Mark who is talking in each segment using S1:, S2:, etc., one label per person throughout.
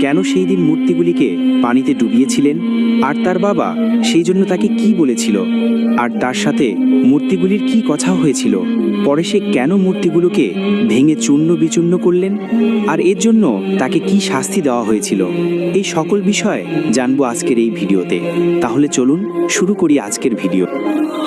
S1: কেন সেই দিন মূর্তিগুলিকে পানিতে ডুবিয়েছিলেন, আর তার বাবা সেই জন্য তাকে কি বলেছিল, আর তার সাথে মূর্তিগুলির কি কথা হয়েছিল। পরে সে কেন মূর্তিগুলোকে ভেঙে চূর্ণ বিচূর্ণ করলেন, আর এর জন্য তাকে কি শাস্তি দেওয়া হয়েছিল। এই সকল বিষয় জানবো আজকের এই ভিডিওতে। তাহলে চলুন শুরু করি আজকের ভিডিও।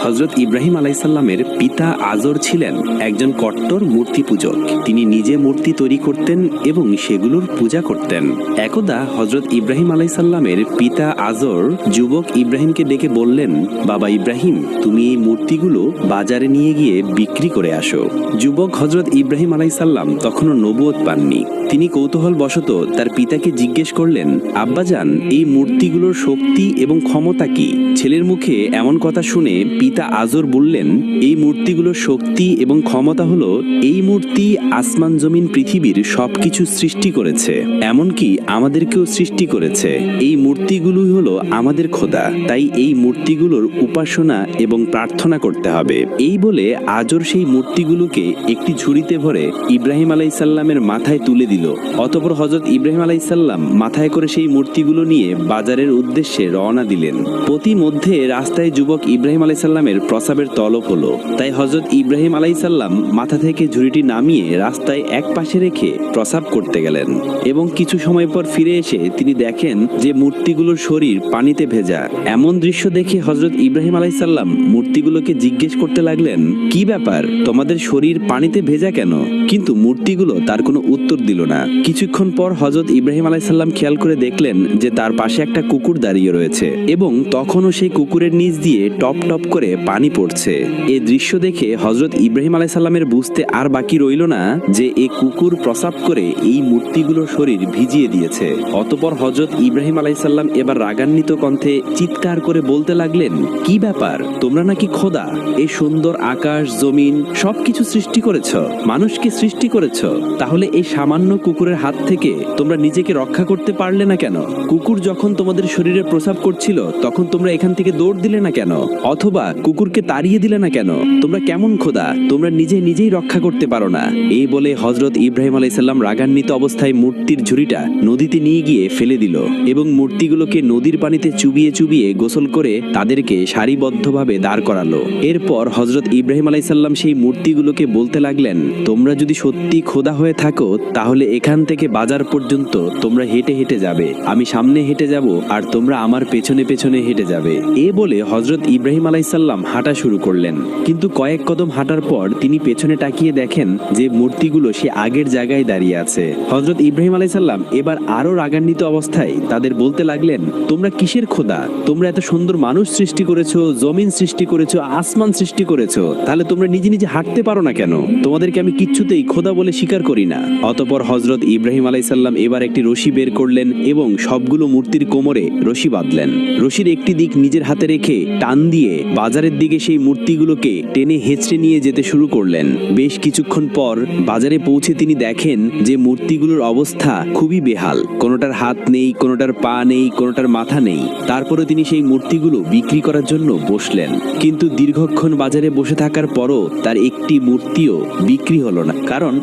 S2: হযরত ইব্রাহিম আলাইসাল্লামের পিতা আজর ছিলেন একজন কট্টর মূর্তি পূজক। তিনি নিজে মূর্তি তৈরি করতেন এবং সেগুলোর পূজা করতেন। একদা হযরত ইব্রাহিম আলাইসাল্লামের পিতা আজর যুবক ইব্রাহিমকে ডেকে বললেন, বাবা ইব্রাহিম, তুমি এই মূর্তিগুলো বাজারে নিয়ে গিয়ে বিক্রি করে আসো। যুবক হযরত ইব্রাহিম আলাইসাল্লাম তখনও নবুয়ত পাননি। তিনি কৌতূহল বশত তার পিতাকে জিজ্ঞেস করলেন, আব্বাজান, এই মূর্তিগুলোর শক্তি এবং ক্ষমতা কি? ছেলের মুখে এমন কথা শুনে পিতা আজর বললেন, এই মূর্তিগুলোর শক্তি এবং ক্ষমতা হলো, এই মূর্তি আসমান জমিন পৃথিবীর সবকিছু সৃষ্টি করেছে, এমনকি আমাদেরকেও সৃষ্টি করেছে। এই মূর্তিগুলোই হলো আমাদের খোদা, তাই এই মূর্তিগুলোর উপাসনা এবং প্রার্থনা করতে হবে। এই বলে আজর সেই মূর্তিগুলোকে একটি ঝুড়িতে ভরে ইব্রাহিম আলাইসাল্লামের মাথায় তুলে দিল। অতঃপর হযরত ইব্রাহিম আলাইসাল্লাম মাথায় করে সেই মূর্তিগুলো নিয়ে বাজারের উদ্দেশ্যে রওনা দিলেন। প্রতিমধ্যে রাস্তায় যুবক ইব্রাহিম আলাইসাল্লামের প্রস্রাবের তলব হলো। তাই হযরত ইব্রাহিম আলাইসাল্লাম মাথা থেকে ঝুড়িটি নামিয়ে রাস্তায় এক পাশে রেখে প্রস্রাব করতে গেলেন এবং কিছু সময় পর ফিরে এসে তিনি দেখেন যে মূর্তিগুলোর শরীর পানিতে ভেজা। এমন দৃশ্য দেখে হযরত ইব্রাহিম আলাইসাল্লাম মূর্তিগুলোকে জিজ্ঞেস করতে লাগলেন, কি ব্যাপার, তোমাদের শরীর পানিতে ভেজা কেন? কিন্তু মূর্তিগুলো তার কোনো উত্তর দিল না। কিছুক্ষণ পর হযরত ইব্রাহিম আলাইসাল্লাম খেয়াল করে দেখলেন যে তার পাশে একটা কুকুর দাঁড়িয়ে রয়েছে এবং তখনও সেই কুকুরের নিচ দিয়ে টপ টপ করে পানি পড়ছে। এই দৃশ্য দেখে হযরত ইব্রাহিম আলাইসাল্লামের বুঝতে আর বাকি রইল না যে এই কুকুর প্রস্রাব করে এই মূর্তিগুলোর শরীর ভিজিয়ে দিয়েছে। অতঃপর হযরত ইব্রাহিম আলাইসাল্লাম এবার রাগান্বিত কণ্ঠে চিৎকার করে বলতে লাগলেন, কি ব্যাপার, তোমরা নাকি খোদা? এই সুন্দর আকাশ জমিন সবকিছু সৃষ্টি করেছ, মানুষকে সৃষ্টি করেছ, তাহলে এই সামান্য কুকুরের হাত থেকে তোমরা নিজেকে রক্ষা করতে পারলে না কেন? কুকুর যখন তোমাদের শরীরে প্রস্রাব করছিল তখন তোমরা এখান থেকে দৌড় দিলে না কেন? অথবা কুকুরকে তাড়িয়ে দিলে না কেন? তোমরা কেমন খোদা, তোমরা নিজেই রক্ষা করতে পারো না? এই বলে হযরত ইব্রাহিম আলাইসাল্লাম রাগান্বিত অবস্থায় মূর্তির ঝুড়িটা নদীতে নিয়ে গিয়ে ফেলে দিল এবং মূর্তিগুলোকে নদীর পানিতে চুবিয়ে চুবিয়ে গোসল করে তাদেরকে সারিবদ্ধভাবে দাঁড় করালো। এরপর হযরত ইব্রাহিম আলাইসাল্লাম সেই মূর্তিগুলোকে বলতে লাগলেন, তোমরা যদি সত্যি খোদা হয়ে থাকো তাহলে এখান থেকে বাজার পর্যন্ত তোমরা হেঁটে হেঁটে যাবে, আমি সামনে হেঁটে যাব আর তোমরা আমার পেছনে পেছনে হেঁটে যাবে। এ বলে হযরত ইব্রাহিম আলাইসাল্লাম হাঁটা শুরু করলেন। কিন্তু কয়েক কদম হাঁটার পর তিনি পেছনে তাকিয়ে দেখেন যে মূর্তিগুলো সে আগের জায়গায় দাঁড়িয়ে আছে। হযরত ইব্রাহিম আলাইসাল্লাম এবার আরো রাগান্বিত অবস্থায় তাদের বলতে লাগলেন, তোমরা কিসের খোদা? তোমরা এত সুন্দর মানুষ সৃষ্টি করেছো, জমিন সৃষ্টি করেছো, আসমান সৃষ্টি করেছো, তাহলে তোমরা নিজে নিজে হাঁটতে পারো না কেন? তোমাদেরকে আমি কিচ্ছুতেই খোদা বলে স্বীকার করি না। অতঃপর হযরত ইব্রাহিম আলাইসাল্লাম এবার একটি রশি বের করলেন এবং সবগুলো মূর্তির কোমরে রশি বাঁধলেন। রশির একটি দিক নিজের হাতে রেখে টান দিয়ে বাজারের দিকে সেই মূর্তিগুলোকে টেনে হেঁচড়ে নিয়ে যেতে শুরু করলেন। বেশ কিছুক্ষণ পর বাজারে পৌঁছে তিনি দেখেন যে মূর্তিগুলোর অবস্থা খুবই বেহাল, কোনোটার হাত নেই, কোনোটার পা নেই, কোনোটার মাথা নেই। তারপরে তিনি সেই মূর্তিগুলো বিক্রি করার জন্য বসলেন। কিন্তু দীর্ঘক্ষণ বাজারে বসে থাকার পরও তার একটি মূর্তিও বিক্রি হলো না, কারণ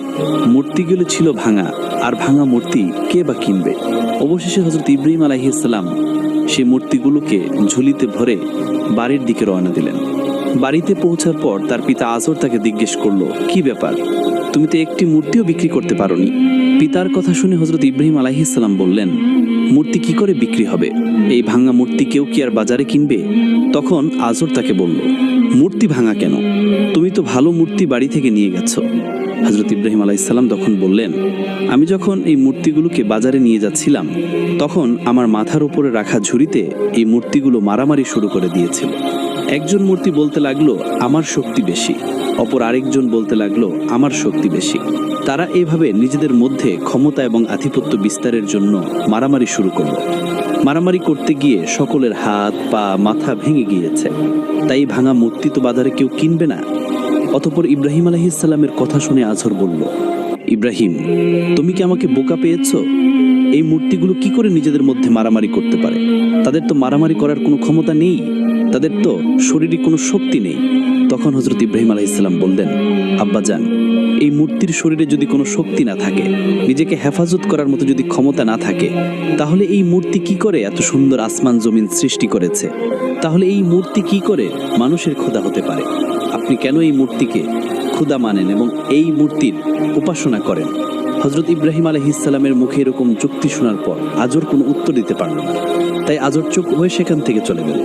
S2: মূর্তিগুলো ছিল ভাঙা, আর ভাঙা মূর্তি কে বা কিনবে? অবশেষে হযরত ইব্রাহিম আলাইহিস সালাম সেই মূর্তিগুলোকে ঝুলিতে ভরে বাড়ির দিকে রওনা দিলেন। বাড়িতে পৌঁছার পর তার পিতা আজর তাকে জিজ্ঞেস করলো, কি ব্যাপার, তুমি তো একটি মূর্তিও বিক্রি করতে পারোনি? পিতার কথা শুনে হযরত ইব্রাহিম আলাইহিস সালাম বললেন, মূর্তি কি করে বিক্রি হবে? এই ভাঙা মূর্তি কেউ কি আর বাজারে কিনবে? তখন আজর তাকে বলল, মূর্তি ভাঙা কেন? তুমি তো ভালো মূর্তি বাড়ি থেকে নিয়ে গেছো। হযরত ইব্রাহিম আলাইহিস সালাম তখন বললেন, আমি যখন এই মূর্তিগুলোকে বাজারে নিয়ে যাচ্ছিলাম তখন আমার মাথার উপরে রাখা ঝুড়িতে এই মূর্তিগুলো মারামারি শুরু করে দিয়েছিল। একজন মূর্তি বলতে লাগলো, আমার শক্তি বেশি, অপর আরেকজন বলতে লাগলো, আমার শক্তি বেশি। তারা এভাবে নিজেদের মধ্যে ক্ষমতা এবং আধিপত্য বিস্তারের জন্য মারামারি শুরু করলো। মারামারি করতে গিয়ে সকলের হাত পা মাথা ভেঙে গিয়েছে। তাই ভাঙা মূর্তি তো বাজারে কেউ কিনবে না। অতঃপর ইব্রাহিম আলাইহিস সালামের কথা শুনে আজর বলল, ইব্রাহিম, তুমি কি আমাকে বোকা পেয়েছো? এই মূর্তিগুলো কি করে নিজেদের মধ্যে মারামারি করতে পারে? তাদের তো মারামারি করার কোনো ক্ষমতা নেই, তাদের তো শরীরে কোনো শক্তি নেই। তখন হযরত ইব্রাহিম আলাইহিস সালাম বললেন, আব্বাজান, এই মূর্তির শরীরে যদি কোনো শক্তি না থাকে, নিজেকে হেফাজত করার মতো যদি ক্ষমতা না থাকে, তাহলে এই মূর্তি কি করে এত সুন্দর আসমান জমিন সৃষ্টি করেছে? তাহলে এই মূর্তি কি করে মানুষের খোদা হতে পারে? আপনি কেন এই মূর্তিকে খোদা মানেন এবং এই মূর্তির উপাসনা করেন? হযরত ইব্রাহিম আলাইহিস সালামের মুখে এরকম যুক্তি শোনার পর আজর কোনো উত্তর দিতে পারল না। তাই আজর চুপ হয়ে সেখান থেকে চলে গেল।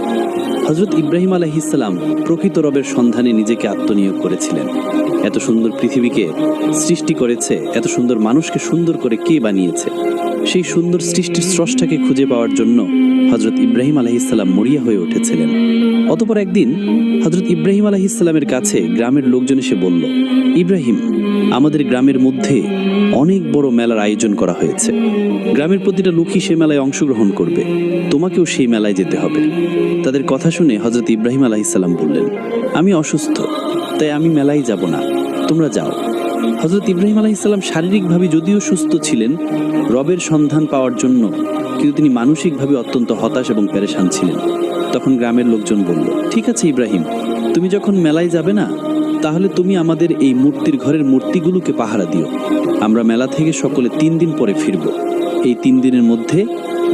S2: হযরত ইব্রাহিম আলাইহিস সালাম প্রকৃত রবের সন্ধানে নিজেকে আত্মনিয়োগ করেছিলেন। এত সুন্দর পৃথিবীকে সৃষ্টি করেছে, এত সুন্দর মানুষকে সুন্দর করে কে বানিয়েছে, সেই সুন্দর সৃষ্টির স্রষ্টাকে খুঁজে পাওয়ার জন্য হযরত ইব্রাহিম আলাইহিস সালাম মরিয়া হয়ে উঠেছিলেন। অতঃপর একদিন হযরত ইব্রাহিম আলাইহিস সালামের কাছে গ্রামের লোকজন এসে বলল, ইব্রাহিম, আমাদের গ্রামের মধ্যে অনেক বড় মেলার আয়োজন করা হয়েছে। গ্রামের প্রতিটা লোকই সেই মেলায় অংশগ্রহণ করবে, তোমাকেও সেই মেলায় যেতে হবে। তাদের কথা শুনে হযরত ইব্রাহিম আলাইহিস সালাম বললেন, আমি অসুস্থ, তাই আমি মেলায় যাব না, তোমরা যাও। হযরত ইব্রাহিম আলাইহিস সালাম শারীরিকভাবে যদিও সুস্থ ছিলেন রবের সন্ধান পাওয়ার জন্য, কিন্তু তিনি মানসিকভাবে অত্যন্ত হতাশ এবং পেরেশান ছিলেন। তখন গ্রামের লোকজন বলল, ঠিক আছে ইব্রাহিম, তুমি যখন মেলায় যাবে না, তাহলে তুমি আমাদের এই মূর্তির ঘরের মূর্তিগুলোকে পাহারা দিও। আমরা মেলা থেকে সকলে 3 দিন পরে ফিরব। এই 3 দিনের মধ্যে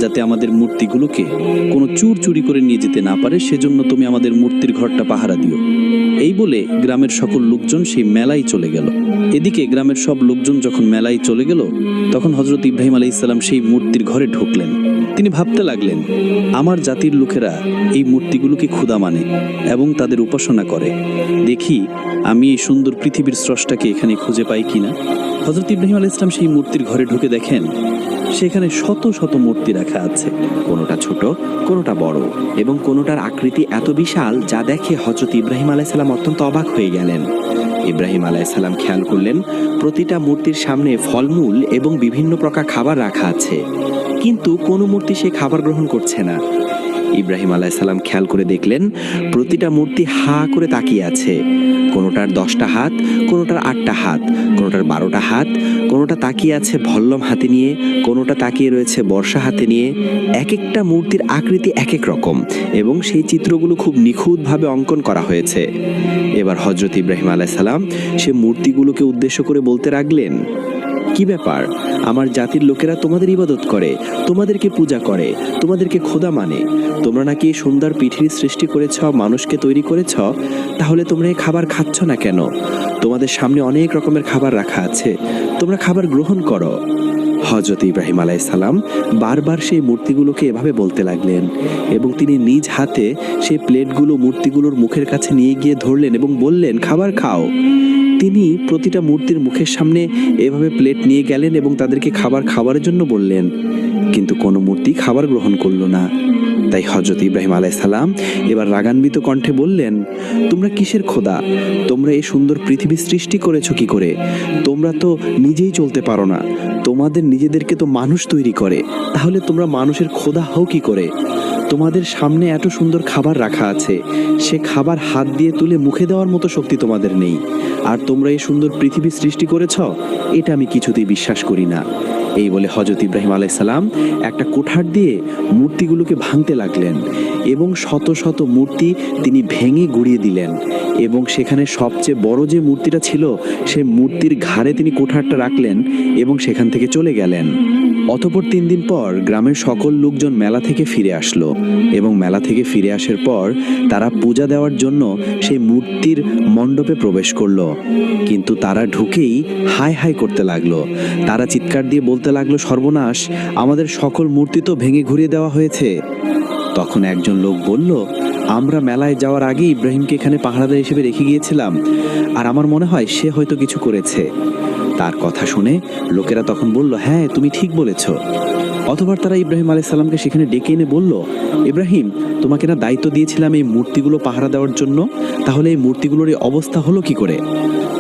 S2: যাতে আমাদের মূর্তিগুলোকে কোনো চুর চুরি করে নিয়ে যেতে না পারে, সেজন্য তুমি আমাদের মূর্তির ঘরটা পাহারা দিও। এই বলে গ্রামের সকল লোকজন সেই মেলায় চলে গেল। এদিকে গ্রামের সব লোকজন যখন মেলায় চলে গেল, তখন হযরত ইব্রাহিম আলাইহিস সালাম সেই মূর্তির ঘরে ঢুকলেন। তিনি ভাবতে লাগলেন, আমার জাতির লোকেরা এই মূর্তিগুলোকে খোদা মানে এবং তাদের উপাসনা করে। দেখি আমি এই সুন্দর পৃথিবীর স্রষ্টাকে এখানে খুঁজে পাই কিনা। হযরত ইব্রাহিম আলাইহিস সালাম সেই মূর্তির ঘরে ঢুকে দেখেন সেখানে শত শত মূর্তি রাখা আছে।
S1: কোনোটা ছোট, কোনোটা বড়, এবং কোনোটার আকৃতি এত বিশাল যা দেখে হযরত ইব্রাহিম আলাইহিস সালাম অত্যন্ত অবাক হয়ে গেলেন। ইব্রাহিম আলাইহিস সালাম খেয়াল করলেন প্রতিটা মূর্তির সামনে ফলমূল এবং বিভিন্ন প্রকার খাবার রাখা আছে, কিন্তু কোনো মূর্তি সে খাবার গ্রহণ করছে না। ইব্রাহিম আলাইহিস সালাম খেয়াল করে দেখলেন প্রতিটা মূর্তি হা করে তাকিয়ে আছে। কোনোটার 10টা হাত, কোনোটার 8টা হাত, কোনোটার 12টা হাত, কোনোটা তাকিয়ে আছে ভল্লম হাতে নিয়ে, কোনোটা তাকিয়ে রয়েছে বর্ষা হাতে নিয়ে। এক একটা মূর্তির আকৃতি এক এক রকম এবং সেই চিত্রগুলো খুব নিখুঁতভাবে অঙ্কন করা হয়েছে। এবার হযরত ইব্রাহিম আলাইহিস সালাম সে মূর্তিগুলোকে উদ্দেশ্য করে বলতে লাগলেন, কি ব্যাপার, আমার জাতির লোকেরা তোমাদের ইবাদত করে, তোমাদেরকে পূজা করে, তোমাদেরকে খোদা মানে। তোমরা নাকি এই সুন্দর পৃথিবী সৃষ্টি করেছ, মানুষকে তৈরি করেছ, তাহলে তোমরা এই খাবার খাচ্ছ না কেন? তোমাদের সামনে অনেক রকমের খাবার রাখা আছে, তোমরা খাবার গ্রহণ করো। হযরত ইব্রাহিম আলাইহিস সালাম বারবার সেই মূর্তিগুলোকে এভাবে বলতে লাগলেন এবং তিনি নিজ হাতে সেই প্লেটগুলো মূর্তিগুলোর মুখের কাছে নিয়ে গিয়ে ধরলেন এবং বললেন, খাবার খাও। তিনি প্রতিটা মূর্তির মুখের সামনে এভাবে প্লেট নিয়ে গেলেন এবং তাদেরকে খাবার খাওয়ার জন্য বললেন, কিন্তু কোনো মূর্তি খাবার গ্রহণ করলো না। তাই হযরত ইব্রাহিম আলাইহিস সালাম এবার রাগান্বিত কণ্ঠে বললেন, তোমরা কিসের খোদা? তোমরা এই সুন্দর পৃথিবী সৃষ্টি করেছো কি করে? তোমরা তো নিজেই চলতে পারো না, তোমাদের নিজেদেরকে তো মানুষ তৈরি করে, তাহলে তোমরা মানুষের খোদা হও কি করে? তোমাদের সামনে এত সুন্দর খাবার রাখা আছে, সে খাবার হাত দিয়ে তুলে মুখে দেওয়ার মতো শক্তি তোমাদের নেই, আর তোমরা এই সুন্দর পৃথিবী সৃষ্টি করেছ, এটা আমি কিছুতেই বিশ্বাস করি না। এই বলে হযরত ইব্রাহিম আলাইহিস সালাম একটা কুঠার দিয়ে মূর্তিগুলোকে ভাঙতে লাগলেন এবং শত শত মূর্তি তিনি ভেঙে গুঁড়িয়ে দিলেন এবং সেখানে সবচেয়ে বড় যে মূর্তিটা ছিল সেই মূর্তির ঘাড়ে তিনি কুঠারটা রাখলেন এবং সেখান থেকে চলে গেলেন। অতঃপর 3 দিন পর গ্রামের সকল লোকজন মেলা থেকে ফিরে আসলো এবং মেলা থেকে ফিরে আসার পর তারা পূজা দেওয়ার জন্য সেই মূর্তির মণ্ডপে প্রবেশ করলো। কিন্তু তারা ঢুকেই হাই হাই করতে লাগলো। তারা চিৎকার দিয়ে বলতে লাগলো, সর্বনাশ, আমাদের সকল মূর্তি তো ভেঙে ঘুরিয়ে দেওয়া হয়েছে। তখন একজন লোক বলল, আমরা মেলায় যাওয়ার আগে ইব্রাহিমকে এখানে পাহারাদার হিসেবে রেখে গিয়েছিলাম, আর আমার মনে হয় সে হয়তো কিছু করেছে। তার কথা শুনে লোকেরা তখন বলল, হ্যাঁ, তুমি ঠিক বলেছ। অতঃপর তারা ইব্রাহিম আলাইহিস সালামকে সেখানে ডেকে এনে বলল, ইব্রাহিম, তোমাকে না দায়িত্ব দিয়েছিলাম এই মূর্তিগুলো পাহারা দেওয়ার জন্য, তাহলে এই মূর্তিগুলোর এই অবস্থা হলো কি করে?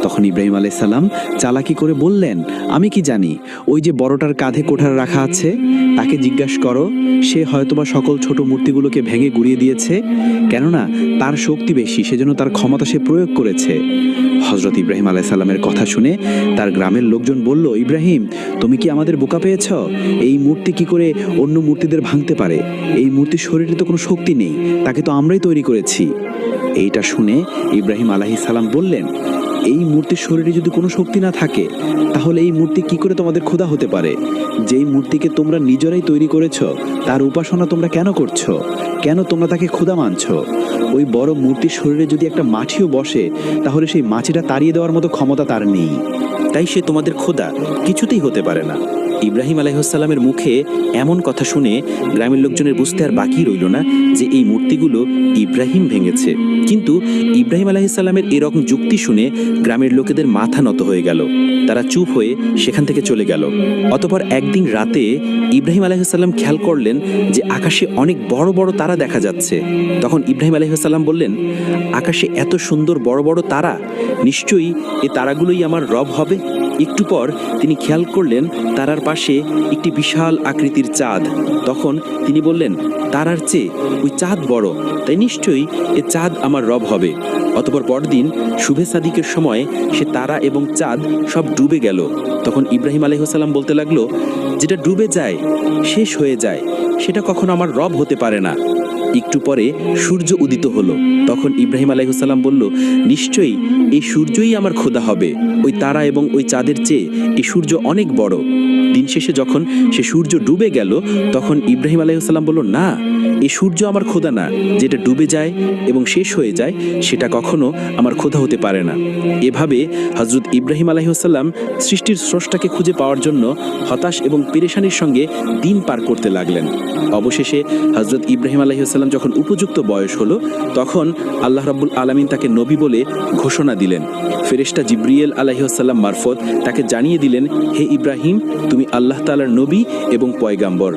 S1: তখন ইব্রাহিম আলাইহিস সালাম চালাকি করে বললেন, আমি কি জানি, ওই যে বড়টার কাঁধে কোঠার রাখা আছে, তাকে জিজ্ঞাসা করো, সে হয়তোবা সকল ছোট মূর্তিগুলোকে ভেঙে গুঁড়িয়ে দিয়েছে, কেননা তার শক্তি বেশি, সেজন্য তার ক্ষমতা সে প্রয়োগ করেছে। হযরত ইব্রাহিম আলাইহিস সালামের কথা শুনে তার গ্রামের লোকজন বলল, ইব্রাহিম, তুমি কি আমাদের বোকা পেয়েছ? এই মূর্তি কি করে অন্য মূর্তিদের ভাঙতে পারে? এই মূর্তির শরীরে তো কোনো শক্তি নেই, তাকে তো আমরাই তৈরি করেছি।
S3: এইটা শুনে ইব্রাহিম আলাইহিস সালাম বললেন, এই মূর্তির শরীরে যদি কোনো শক্তি না থাকে তাহলে এই মূর্তি কি করে তোমাদের খোদা হতে পারে? যেই মূর্তিকে তোমরা নিজেরাই তৈরি করেছো তার উপাসনা তোমরা কেন করছো? কেন তোমরা তাকে খোদা মানছো? ওই বড় মূর্তির শরীরে যদি একটা মাছিও বসে তাহলে সেই মাছিটা তাড়িয়ে দেওয়ার মতো ক্ষমতা তার নেই।
S1: তাই সে তোমাদের খোদা কিছুতেই হতে পারে না। ইব্রাহিম আলাইহিসসালামের মুখে এমন কথা শুনে গ্রামের লোকজনের বুঝতে আর বাকি রইল না যে এই মূর্তিগুলো ইব্রাহিম ভেঙেছে। কিন্তু ইব্রাহিম আলাইহিসসালামের এরকম যুক্তি শুনে গ্রামের লোকেদের মাথা নত হয়ে গেল। তারা চুপ হয়ে সেখান থেকে চলে গেল। অতঃপর একদিন রাতে ইব্রাহিম আলাইহিসসালাম খেয়াল করলেন যে আকাশে অনেক বড় বড় তারা দেখা যাচ্ছে। তখন ইব্রাহিম আলাইহিসসালাম বললেন, আকাশে এত সুন্দর বড় বড় তারা, নিশ্চয়ই এই তারাগুলোই আমার রব হবে। একটু পর তিনি খেয়াল করলেন তারার পাশে একটি বিশাল আকৃতির চাঁদ। তখন তিনি বললেন, তারার চেয়ে ওই চাঁদ বড়, তাই নিশ্চয়ই এ চাঁদ আমার রব হবে। অতঃপর পরদিন শুভে সাদিকের সময় সে তারা এবং চাঁদ সব ডুবে গেল। তখন ইব্রাহিম আলাইহিসসালাম বলতে লাগলো, যেটা ডুবে যায়, শেষ হয়ে যায়, সেটা কখনো আমার রব হতে পারে না। একটু পরে সূর্য উদিত হলো। তখন ইব্রাহিম আলাইহিসসালাম বলল, নিশ্চয়ই এই সূর্যই আমার খোদা হবে। ওই তারা এবং ওই চাঁদের চেয়ে এই সূর্য অনেক বড়। দিন শেষে যখন সে সূর্য ডুবে গেল তখন ইব্রাহিম আলাইহিসসালাম বলল, না, এই সূর্য আমার খোদা না। যেটা ডুবে যায় এবং শেষ হয়ে যায় সেটা কখনো আমার খোদা হতে পারে না। এভাবে হযরত ইব্রাহিম আলাইহিসসালাম সৃষ্টির স্রষ্টাকে খুঁজে পাওয়ার জন্য হতাশ এবং পেরেশানির সঙ্গে দিন পার করতে লাগলেন। অবশেষে হযরত ইব্রাহিম আলাইহিসসালাম যখন উপযুক্ত বয়স হলো তখন আল্লাহ রাব্বুল আলামিন তাকে নবী বলে ঘোষণা দিলেন। ফেরেশতা জিবরিয়েল আলাইহিসসালাম মারফত তাকে জানিয়ে দিলেন, হে ইব্রাহিম, তুমি আল্লাহ তাআলার নবী এবং পয়গাম্বর।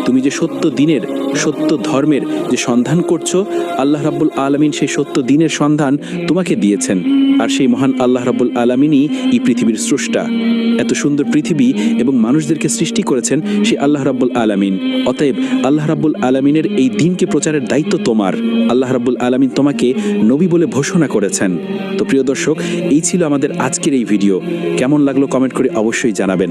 S1: তুমি যে সত্য দিনের, সত্য ধর্মের যে সন্ধান করছো, আল্লাহ রাব্বুল আলামিন সেই সত্য দিনের সন্ধান তোমাকে দিয়েছেন। আর সেই মহান আল্লাহ রাব্বুল আলামিনই এই পৃথিবীর স্রষ্টা। এত সুন্দর পৃথিবী এবং মানুষদেরকে সৃষ্টি করেছেন সেই আল্লাহ রাব্বুল আলামিন। অতএব আল্লাহ রাব্বুল আলামিনের এই দিনকে প্রচারের দায়িত্ব তোমার। আল্লাহ রাব্বুল আলামিন তোমাকে নবী বলে ঘোষণা করেছেন। তো প্রিয় দর্শক, এই ছিল আমাদের আজকের এই ভিডিও। কেমন লাগলো কমেন্ট করে অবশ্যই জানাবেন।